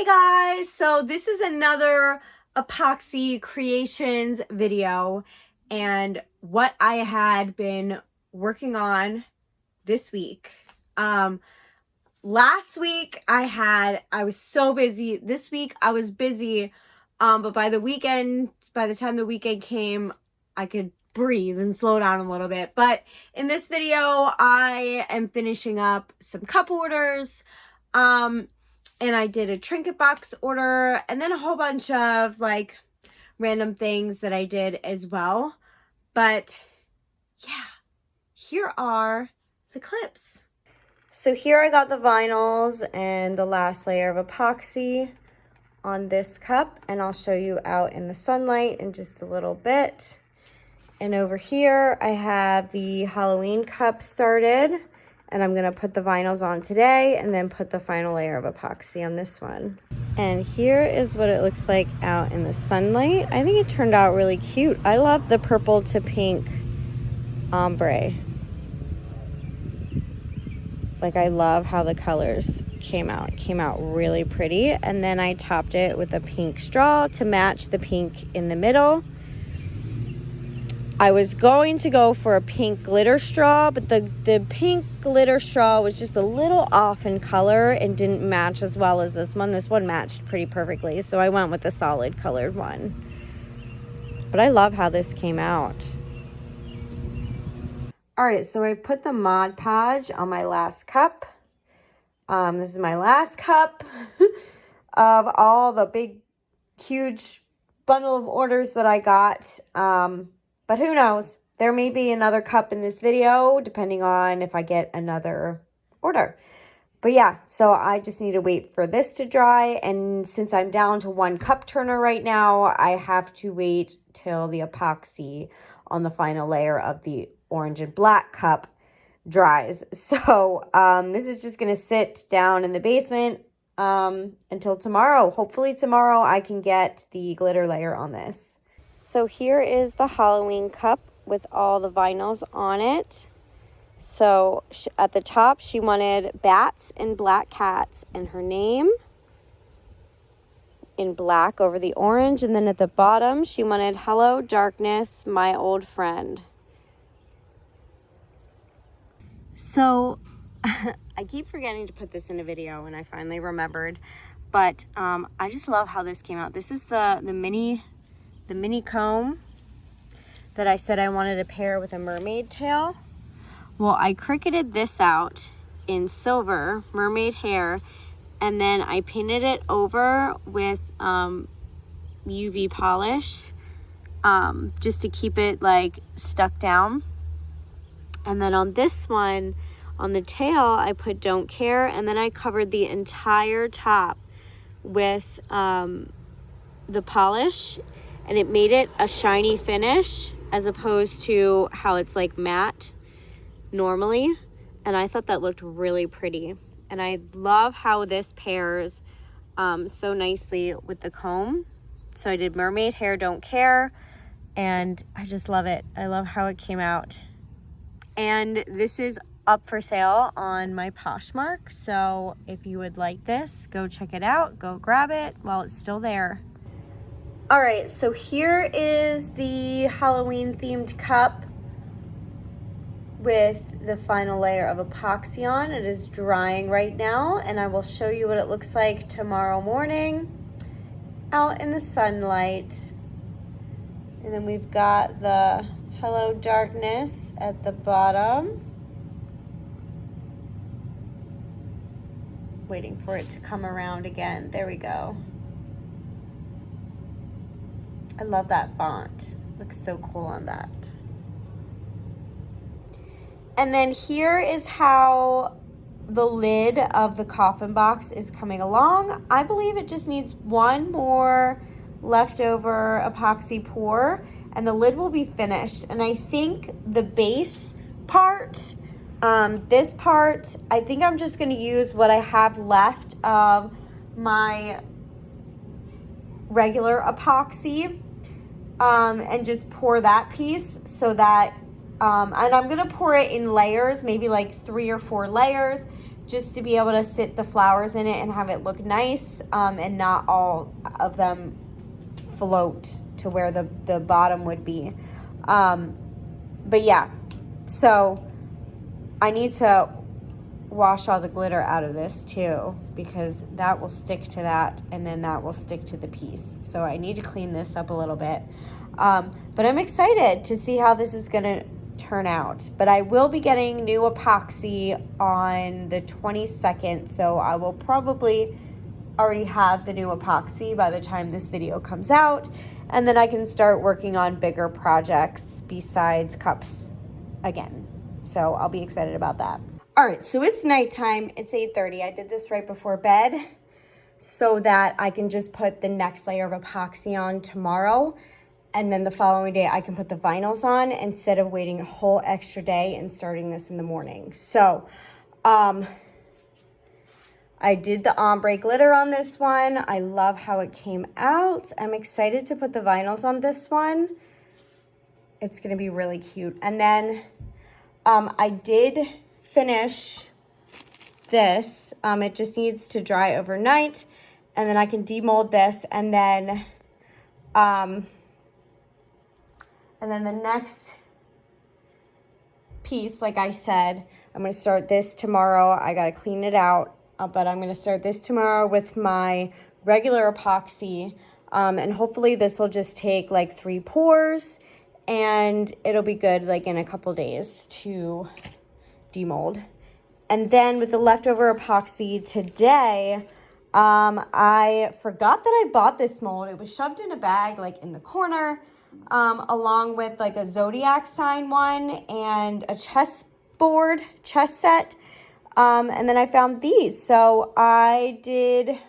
Hey guys, so this is another epoxy creations video and what I had been working on this week. Last week I was so busy. This week I was busy, but by the time the weekend came, I could breathe and slow down a little bit. But in this video, I am finishing up some cup orders. And I did a trinket box order and then a whole bunch of like random things that I did as well. But yeah, here are the clips. So here I got the vinyls and the last layer of epoxy on this cup, and I'll show you out in the sunlight in just a little bit. And over here I have the Halloween cup started. And I'm gonna put the vinyls on today and then put the final layer of epoxy on this one. And here is what it looks like out in the sunlight. I think it turned out really cute. I love the purple to pink ombre. Like, I love how the colors came out. It came out really pretty. And then I topped it with a pink straw to match the pink in the middle. I was going to go for a pink glitter straw, but the pink glitter straw was just a little off in color and didn't match as well as this one. This one matched pretty perfectly, so I went with the solid colored one. But I love how this came out. All right, so I put the Mod Podge on my last cup. This is my last cup of all the big, huge bundle of orders that I got. But who knows? There may be another cup in this video, depending on if I get another order. But yeah, so I just need to wait for this to dry. And since I'm down to one cup turner right now, I have to wait till the epoxy on the final layer of the orange and black cup dries. So this is just going to sit down in the basement until tomorrow. Hopefully tomorrow I can get the glitter layer on this. So here is the Halloween cup with all the vinyls on it. So at the top, she wanted bats and black cats and her name in black over the orange. And then at the bottom, she wanted hello, darkness, my old friend. So I keep forgetting to put this in a video, and I finally remembered. But I just love how this came out. This is the mini comb that I said I wanted to pair with a mermaid tail. Well, I cricketed this out in silver mermaid hair, and then I painted it over with UV polish just to keep it like stuck down. And then on this one, on the tail, I put don't care, and then I covered the entire top with the polish. And it made it a shiny finish as opposed to how it's like matte normally. And I thought that looked really pretty. And I love how this pairs so nicely with the comb. So I did mermaid hair, don't care. And I just love it. I love how it came out. And this is up for sale on my Poshmark. So if you would like this, go check it out. Go grab it while it's still there. All right, so here is the Halloween themed cup with the final layer of epoxy on. It is drying right now, and I will show you what it looks like tomorrow morning out in the sunlight. And then we've got the hello darkness at the bottom. Waiting for it to come around again. There we go. I love that font. Looks so cool on that. And then here is how the lid of the coffin box is coming along. I believe it just needs one more leftover epoxy pour and the lid will be finished. And I think the base part, this part, I think I'm just gonna use what I have left of my regular epoxy and just pour that piece so that, and I'm gonna pour it in layers, maybe like 3 or 4 layers, just to be able to sit the flowers in it and have it look nice, and not all of them float to where the bottom would be. But yeah, so I need to wash all the glitter out of this too, because that will stick to that, and then that will stick to the piece. So I need to clean this up a little bit. But I'm excited to see how this is gonna turn out. But I will be getting new epoxy on the 22nd, so I will probably already have the new epoxy by the time this video comes out, and then I can start working on bigger projects besides cups again. So I'll be excited about that. All right, so it's nighttime. It's 8:30. I did this right before bed so that I can just put the next layer of epoxy on tomorrow, and then the following day I can put the vinyls on instead of waiting a whole extra day and starting this in the morning. So I did the ombre glitter on this one. I love how it came out. I'm excited to put the vinyls on this one. It's gonna be really cute. And then I did finish this. It just needs to dry overnight, and then I can demold this, and then the next piece, like I said, I'm gonna start this tomorrow. I gotta clean it out, but I'm gonna start this tomorrow with my regular epoxy, and hopefully this will just take like 3 pours, and it'll be good like in a couple days to demold. And then with the leftover epoxy today, I forgot that I bought this mold. It was shoved in a bag like in the corner, along with like a zodiac sign one and a chess set. And then I found these. So I did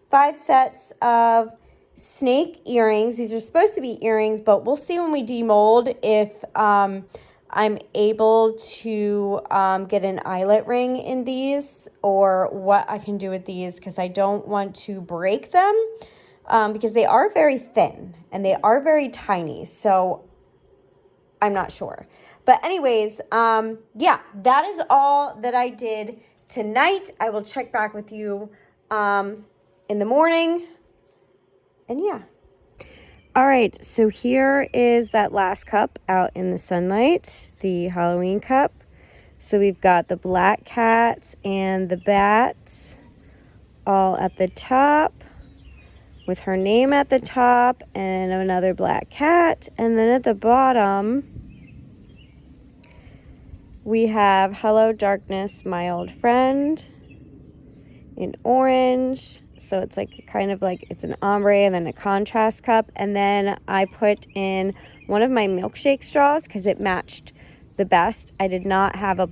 5 sets of snake earrings. These are supposed to be earrings, but we'll see when we demold if I'm able to get an eyelet ring in these, or what I can do with these, because I don't want to break them, because they are very thin and they are very tiny. So I'm not sure. But anyways, yeah, that is all that I did tonight. I will check back with you in the morning. And yeah. All right, so here is that last cup out in the sunlight, the Halloween cup. So we've got the black cats and the bats all at the top with her name at the top, and another black cat. And then at the bottom, we have Hello Darkness, my old friend in orange. So it's like kind of like it's an ombre and then a contrast cup. And then I put in one of my milkshake straws because it matched the best. I did not have a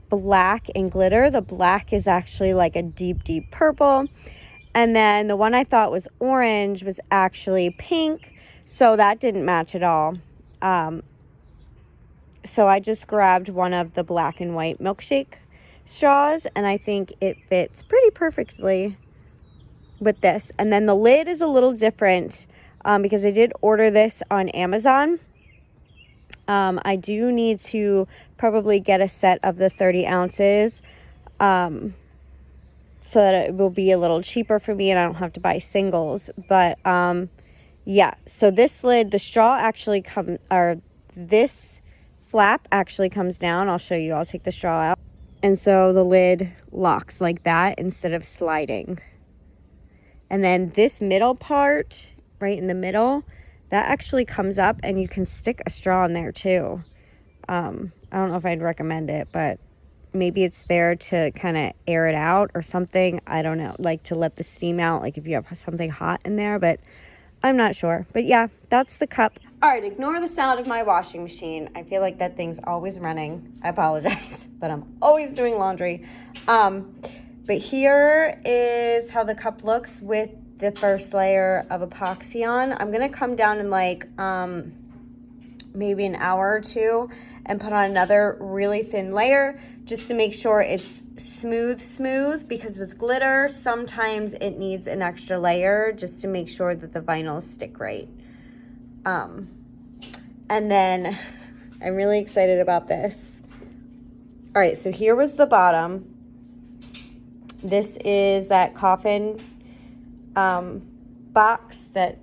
black and glitter. The black is actually like a deep, deep purple. And then the one I thought was orange was actually pink. So that didn't match at all. So I just grabbed one of the black and white milkshake straws, and I think it fits pretty perfectly with this. And then the lid is a little different because I did order this on Amazon. I do need to probably get a set of the 30 ounces so that it will be a little cheaper for me and I don't have to buy singles. But yeah, so this lid, the straw actually this flap actually comes down. I'll show you. I'll take the straw out. And so the lid locks like that instead of sliding. And then this middle part, right in the middle, that actually comes up and you can stick a straw in there too. I don't know if I'd recommend it, but maybe it's there to kind of air it out or something. I don't know, like to let the steam out, like if you have something hot in there, but I'm not sure. But yeah, that's the cup. All right, ignore the sound of my washing machine. I feel like that thing's always running. I apologize, but I'm always doing laundry. But here is how the cup looks with the first layer of epoxy on. I'm gonna come down in like maybe an hour or two and put on another really thin layer just to make sure it's smooth, because with glitter, sometimes it needs an extra layer just to make sure that the vinyls stick right. And then I'm really excited about this. All right, so here was the bottom. This is that coffin box that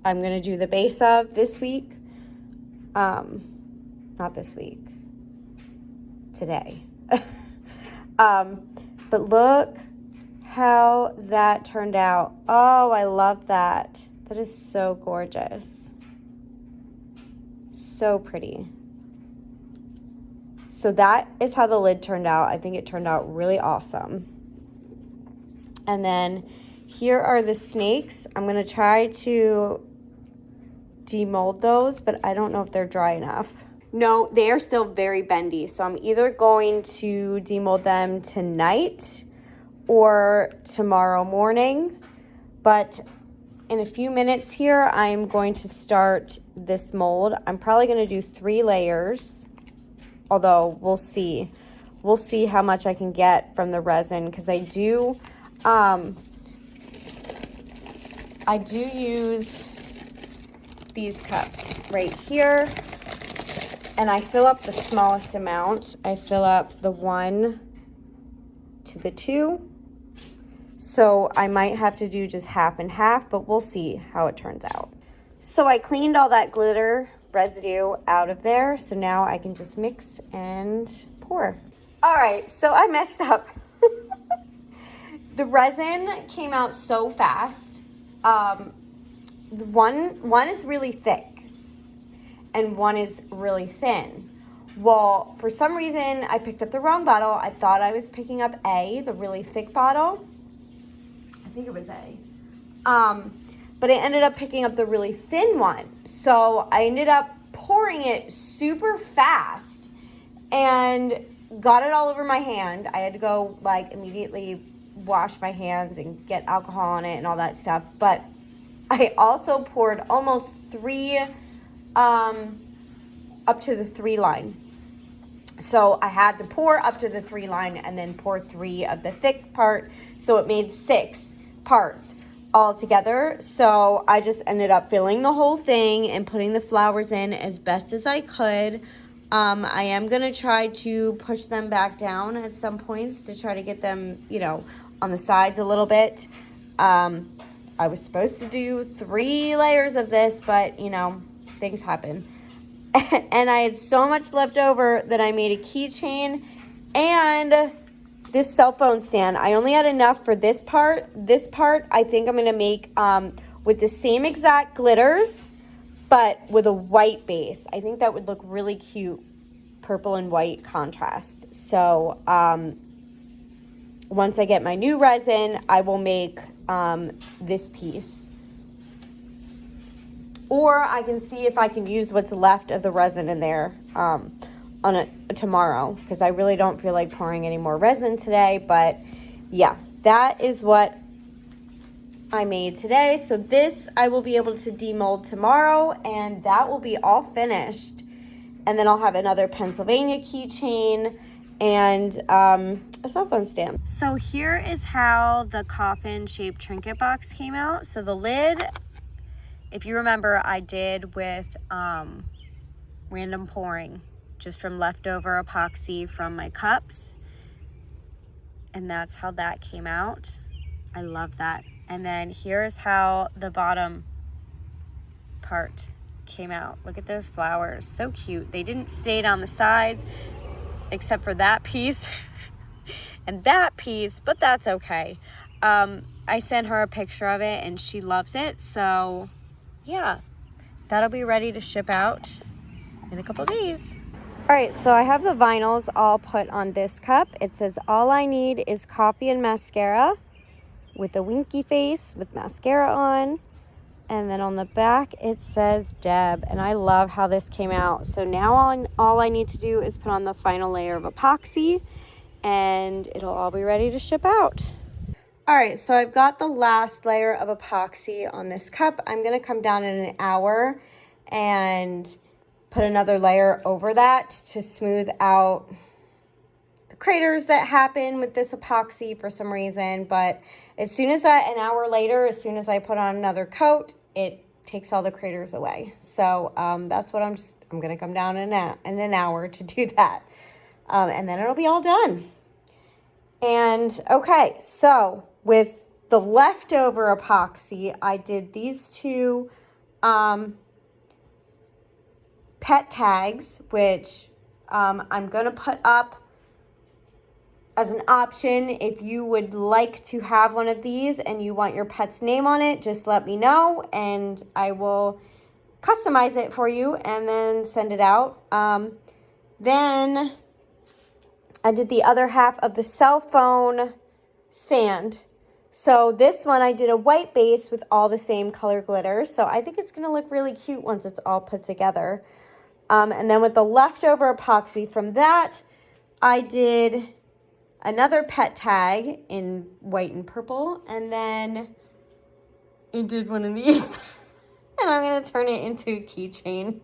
I'm going to do the base of this week. Not this week. Today. But look how that turned out. Oh, I love that. That is so gorgeous. So pretty. So that is how the lid turned out. I think it turned out really awesome. And then here are the snakes. I'm going to try to demold those, but I don't know if they're dry enough. No, they are still very bendy. So I'm either going to demold them tonight or tomorrow morning. But in a few minutes here, I'm going to start this mold. I'm probably going to do 3 layers, although we'll see. We'll see how much I can get from the resin, because I do use these cups right here, and I fill up the smallest amount. I fill up the 1 to the 2. So I might have to do just half and half, but we'll see how it turns out. So I cleaned all that glitter residue out of there. So now I can just mix and pour. All right, so I messed up. The resin came out so fast. One is really thick and one is really thin. Well, for some reason, I picked up the wrong bottle. I thought I was picking up A, the really thick bottle. I think it was A. But I ended up picking up the really thin one. So I ended up pouring it super fast and got it all over my hand. I had to go like immediately wash my hands and get alcohol on it and all that stuff. But I also poured almost 3, up to the 3 line. So I had to pour up to the 3 line and then pour 3 of the thick part. So it made 6 parts all together. So I just ended up filling the whole thing and putting the flowers in as best as I could. I am going to try to push them back down at some points to try to get them, you know, on the sides a little bit. I was supposed to do 3 layers of this, but, you know, things happen. And I had so much left over that I made a keychain and this cell phone stand. I only had enough for this part. This part I think I'm going to make with the same exact glitters, but with a white base. I think that would look really cute, purple and white contrast. So once I get my new resin, I will make this piece. Or I can see if I can use what's left of the resin in there on tomorrow, because I really don't feel like pouring any more resin today. But yeah, that is what I made today. So this I will be able to demold tomorrow, and that will be all finished. And then I'll have another Pennsylvania keychain and a cell phone stand. So here is how the coffin shaped trinket box came out. So the lid, if you remember, I did with random pouring, just from leftover epoxy from my cups. And that's how that came out. I love that. And then here's how the bottom part came out. Look at those flowers, so cute. They didn't stay down the sides except for that piece and that piece, but that's okay. I sent her a picture of it and she loves it. So yeah, that'll be ready to ship out in a couple days. All right, so I have the vinyls all put on this cup. It says all I need is coffee and mascara, with a winky face with mascara on. And then on the back it says Deb, and I love how this came out. So now all I need to do is put on the final layer of epoxy and it'll all be ready to ship out. All right, so I've got the last layer of epoxy on this cup. I'm gonna come down in an hour and put another layer over that to smooth out the craters that happen with this epoxy for some reason. But as soon as an hour later, as soon as I put on another coat, it takes all the craters away. So that's what I'm gonna come down in an hour to do that. and then it'll be all done. And okay, so with the leftover epoxy, I did these two pet tags, which I'm going to put up as an option. If you would like to have one of these and you want your pet's name on it, just let me know and I will customize it for you and then send it out. Then I did the other half of the cell phone stand. So this one I did a white base with all the same color glitters. So I think it's going to look really cute once it's all put together. And then with the leftover epoxy from that, I did another pet tag in white and purple. And then I did one of these. And I'm going to turn it into a keychain.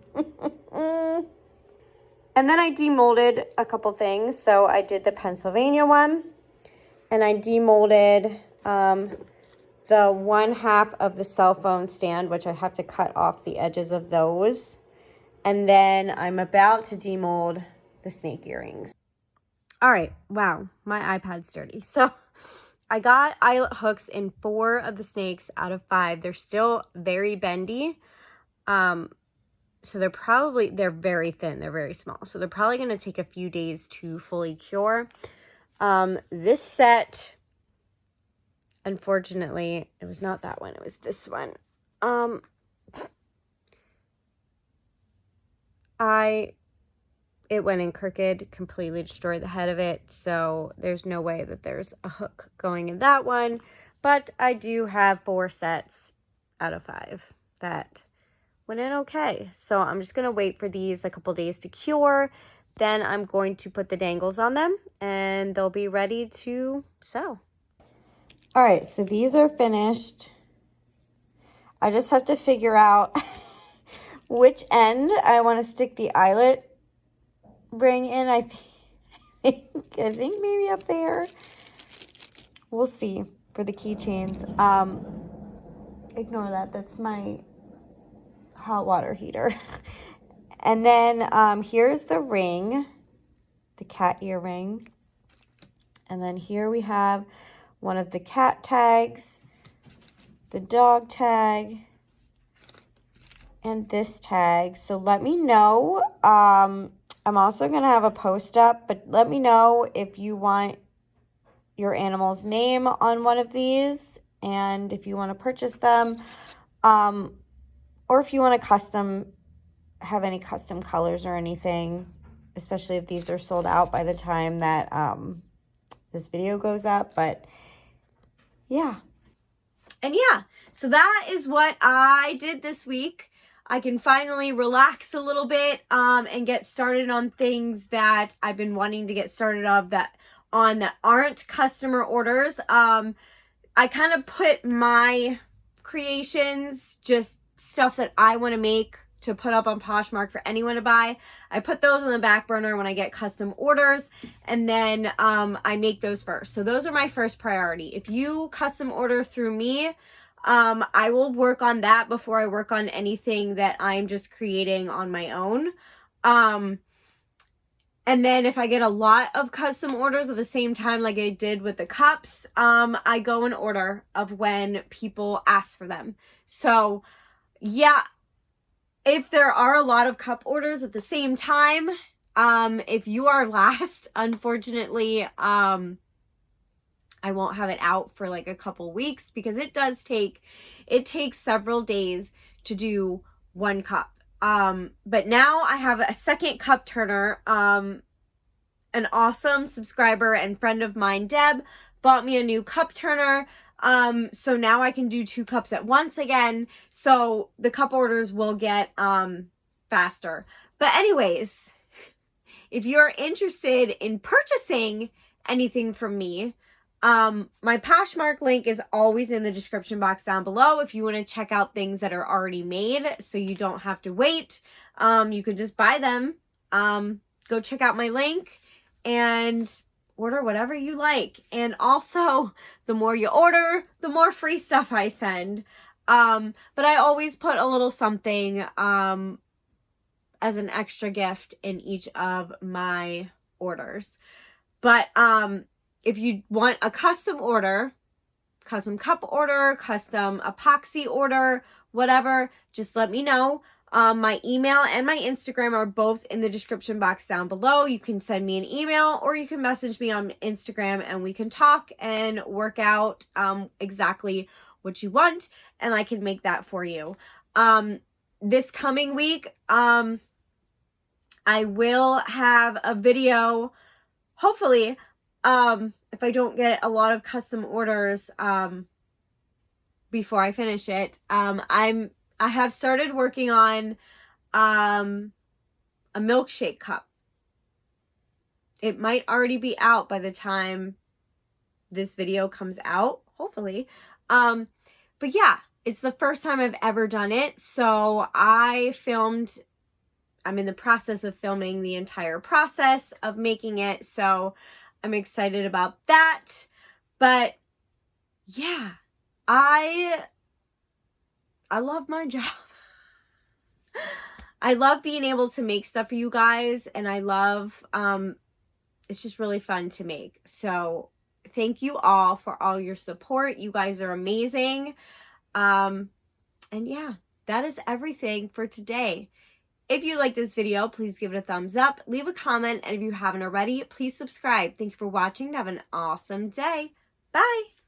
And then I demolded a couple things. So I did the Pennsylvania one. And I demolded the one half of the cell phone stand, which I have to cut off the edges of those. And then I'm about to demold the snake earrings. All right. Wow. My iPad's dirty. So I got eyelet hooks in 4 of the snakes out of 5. They're still very bendy. So they're very thin. They're very small. So they're probably going to take a few days to fully cure. This set, unfortunately, it was not that one. It was this one. It went in crooked, completely destroyed the head of it. So there's no way that there's a hook going in that one. But I do have 4 sets out of 5 that went in okay. So I'm just going to wait for these a couple days to cure. Then I'm going to put the dangles on them and they'll be ready to sell. All right, so these are finished. I just have to figure out which end I want to stick the eyelet ring in. I think maybe up there. We'll see for the keychains. Ignore that. That's my hot water heater. And then here's the ring, the cat earring. And then here we have one of the cat tags, the dog tag, and this tag. So let me know. I'm also going to have a post up, but let me know if you want your animal's name on one of these and if you want to purchase them, or if you want to have any custom colors or anything, especially if these are sold out by the time that this video goes up. But yeah. And yeah, so that is what I did this week. I can finally relax a little bit and get started on things that I've been wanting to get started that aren't customer orders. I kind of put my creations, just stuff that I want to make to put up on Poshmark for anyone to buy. I put those on the back burner when I get custom orders, and then I make those first. So those are my first priority. If you custom order through me, I will work on that before I work on anything that I'm just creating on my own. And then if I get a lot of custom orders at the same time, like I did with the cups, I go in order of when people ask for them. So yeah, if there are a lot of cup orders at the same time, if you are last, unfortunately, I won't have it out for like a couple weeks because it takes several days to do one cup. But now I have a second cup turner. An awesome subscriber and friend of mine, Deb, bought me a new cup turner. So now I can do 2 cups at once again. So the cup orders will get faster. But anyways, if you're interested in purchasing anything from me, my Poshmark link is always in the description box down below if you want to check out things that are already made so you don't have to wait. You could just buy them. Go check out my link and order whatever you like. And also, the more you order, the more free stuff I send. But I always put a little something as an extra gift in each of my orders. But if you want a custom order, custom cup order, custom epoxy order, whatever, just let me know. My email and my Instagram are both in the description box down below. You can send me an email or you can message me on Instagram and we can talk and work out exactly what you want, and I can make that for you. This coming week, I will have a video, hopefully, if I don't get a lot of custom orders before I finish it. I have started working on a milkshake cup. It might already be out by the time this video comes out, hopefully. But yeah, it's the first time I've ever done it. So I'm in the process of filming the entire process of making it. So I'm excited about that. But yeah, I love my job. I love being able to make stuff for you guys, and I love, it's just really fun to make. So thank you all for all your support. You guys are amazing. And yeah, that is everything for today. If you like this video, please give it a thumbs up, leave a comment, and if you haven't already, please subscribe. Thank you for watching and have an awesome day. Bye.